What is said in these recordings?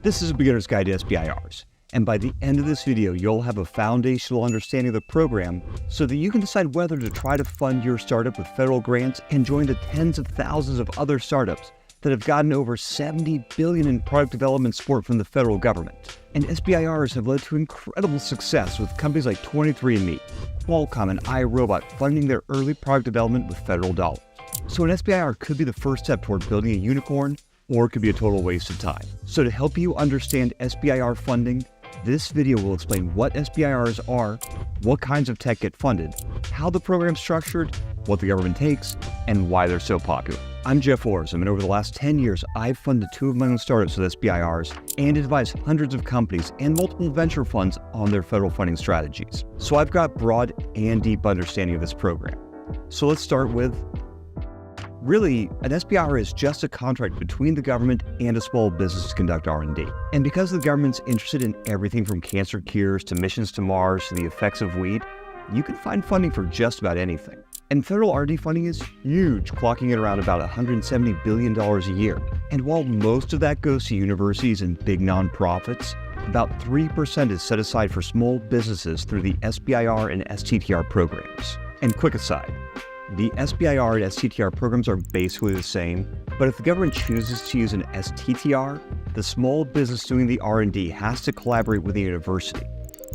This is a beginner's guide to SBIRs, and by the end of this video, you'll have a foundational understanding of the program so that you can decide whether to try to fund your startup with federal grants and join the tens of thousands of other startups that have gotten over $70 billion in product development support from the federal government. And SBIRs have led to incredible success with companies like 23andMe, Qualcomm, and iRobot funding their early product development with federal dollars. So an SBIR could be the first step toward building a unicorn, or it could be a total waste of time. So to help you understand SBIR funding, this video will explain what SBIRs are, what kinds of tech get funded, how the program's structured, what the government takes, and why they're so popular. I'm Jeff Orzum, and over the last 10 years, I've funded 2 of my own startups with SBIRs and advised hundreds of companies and multiple venture funds on their federal funding strategies. So I've got broad and deep understanding of this program. So let's start with, really, an SBIR is just a contract between the government and a small business to conduct R&D. And because the government's interested in everything from cancer cures to missions to Mars to the effects of weed, you can find funding for just about anything. And federal R&D funding is huge, clocking at around about $170 billion a year. And while most of that goes to universities and big nonprofits, about 3% is set aside for small businesses through the SBIR and STTR programs. And quick aside, the SBIR and STTR programs are basically the same, but if the government chooses to use an STTR, the small business doing the R&D has to collaborate with the university.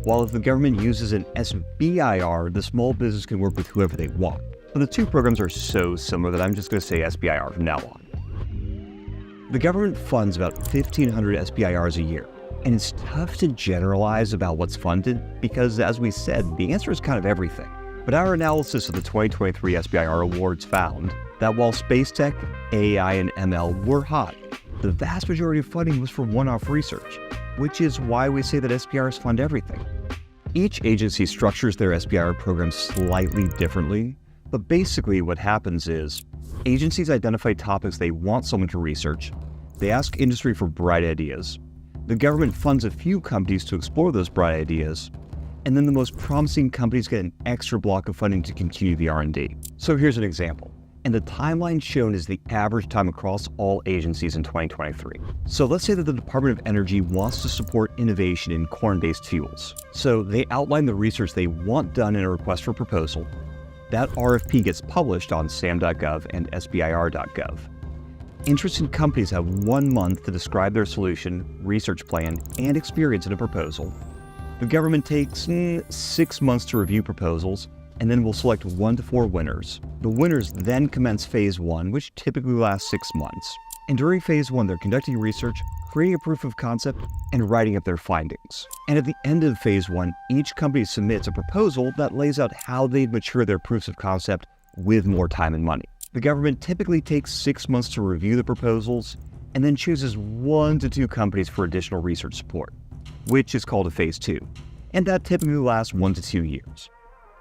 While if the government uses an SBIR, the small business can work with whoever they want. But the two programs are so similar that I'm just going to say SBIR from now on. The government funds about 1,500 SBIRs a year, and it's tough to generalize about what's funded because, as we said, the answer is kind of everything. But our analysis of the 2023 SBIR awards found that while space tech, AI, and ML were hot, the vast majority of funding was for one-off research, which is why we say that SBIRs fund everything. Each agency structures their SBIR program slightly differently, but basically what happens is agencies identify topics they want someone to research, they ask industry for bright ideas, the government funds a few companies to explore those bright ideas, and then the most promising companies get an extra block of funding to continue the R&D. So here's an example. And the timeline shown is the average time across all agencies in 2023. So let's say that the Department of Energy wants to support innovation in corn-based fuels. So they outline the research they want done in a request for proposal. That RFP gets published on SAM.gov and SBIR.gov. Interested companies have 1 month to describe their solution, research plan, and experience in a proposal. The government takes 6 months to review proposals, and then we'll select 1 to 4 winners. The winners then commence phase 1, which typically lasts 6 months. And during phase 1, they're conducting research, creating a proof of concept, and writing up their findings. And at the end of phase 1, each company submits a proposal that lays out how they'd mature their proofs of concept with more time and money. The government typically takes 6 months to review the proposals, and then chooses 1 to 2 companies for additional research support, which is called a phase 2. And that typically lasts 1 to 2 years.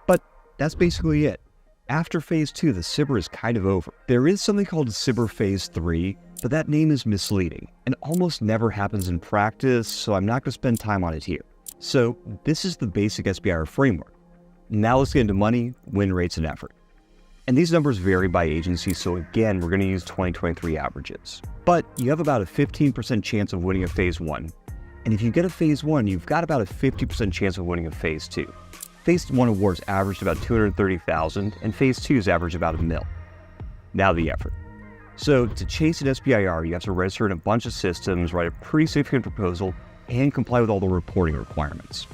But that's basically it. After phase 2, the SBIR is kind of over. There is something called SBIR phase 3, but that name is misleading and almost never happens in practice, so I'm not going to spend time on it here. So this is the basic SBIR framework. Now let's get into money, win rates, and effort. And these numbers vary by agency, so again, we're going to use 2023 averages. But you have about a 15% chance of winning a phase 1. And if you get a phase 1, you've got about a 50% chance of winning a phase 2. Phase 1 awards averaged about $230,000, and phase 2's average about $1 million. Now the effort. So to chase an SBIR, you have to register in a bunch of systems, write a pretty significant proposal, and comply with all the reporting requirements.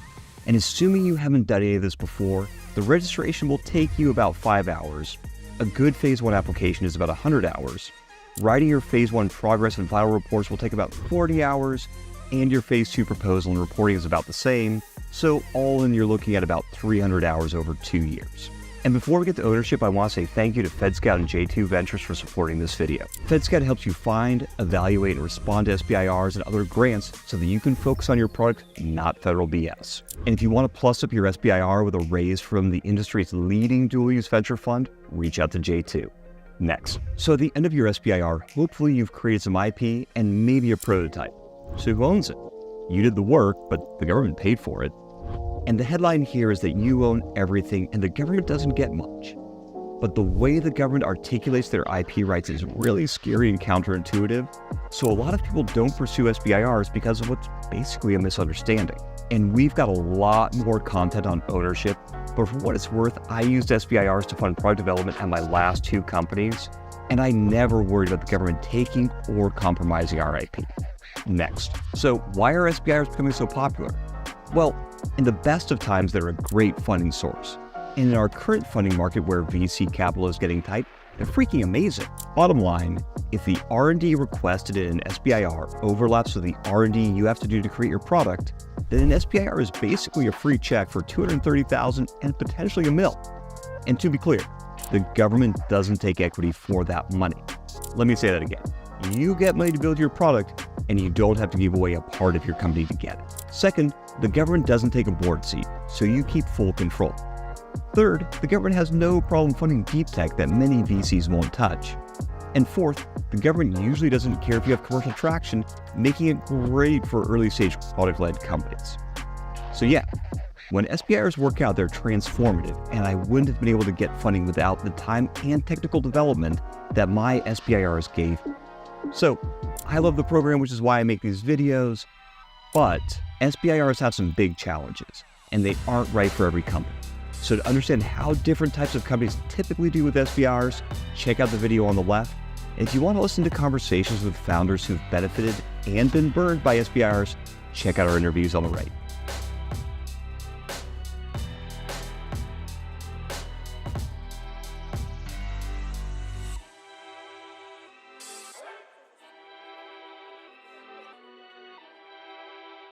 And assuming you haven't done any of this before, the registration will take you about 5 hours. A good phase 1 application is about 100 hours. Writing your phase 1 progress and final reports will take about 40 hours, and your phase 2 proposal and reporting is about the same. So all in, you're looking at about 300 hours over 2 years. And before we get to ownership, I want to say thank you to FedScout and J2 Ventures for supporting this video. FedScout helps you find, evaluate, and respond to SBIRs and other grants so that you can focus on your product, not federal BS. And if you want to plus up your SBIR with a raise from the industry's leading dual-use venture fund, reach out to J2. Next. So at the end of your SBIR, hopefully you've created some IP and maybe a prototype. So who owns it? You did the work, but the government paid for it. And the headline here is that you own everything and the government doesn't get much. but the way the government articulates their IP rights is really scary and counterintuitive, so a lot of people don't pursue SBIRs because of what's basically a misunderstanding. And we've got a lot more content on ownership, but for what it's worth, I used SBIRs to fund product development at my last 2 companies, and I never worried about the government taking or compromising our IP. Next, so why are SBIRs becoming so popular? Well, in the best of times, they're a great funding source. And in our current funding market where VC capital is getting tight, they're freaking amazing. Bottom line, if the R&D requested in an SBIR overlaps with the R&D you have to do to create your product, then an SBIR is basically a free check for $230,000 and potentially $1 million. And to be clear, the government doesn't take equity for that money. Let me say that again. You get money to build your product, and you don't have to give away a part of your company to get it. Second, the government doesn't take a board seat, so you keep full control. Third, the government has no problem funding deep tech that many VCs won't touch. And fourth, the government usually doesn't care if you have commercial traction, making it great for early-stage product-led companies. So yeah, when SBIRs work out, they're transformative, and I wouldn't have been able to get funding without the time and technical development that my SBIRs gave. So I love the program, which is why I make these videos, but SBIRs have some big challenges, and they aren't right for every company. So to understand how different types of companies typically do with SBIRs, check out the video on the left. And if you want to listen to conversations with founders who've benefited and been burned by SBIRs, check out our interviews on the right.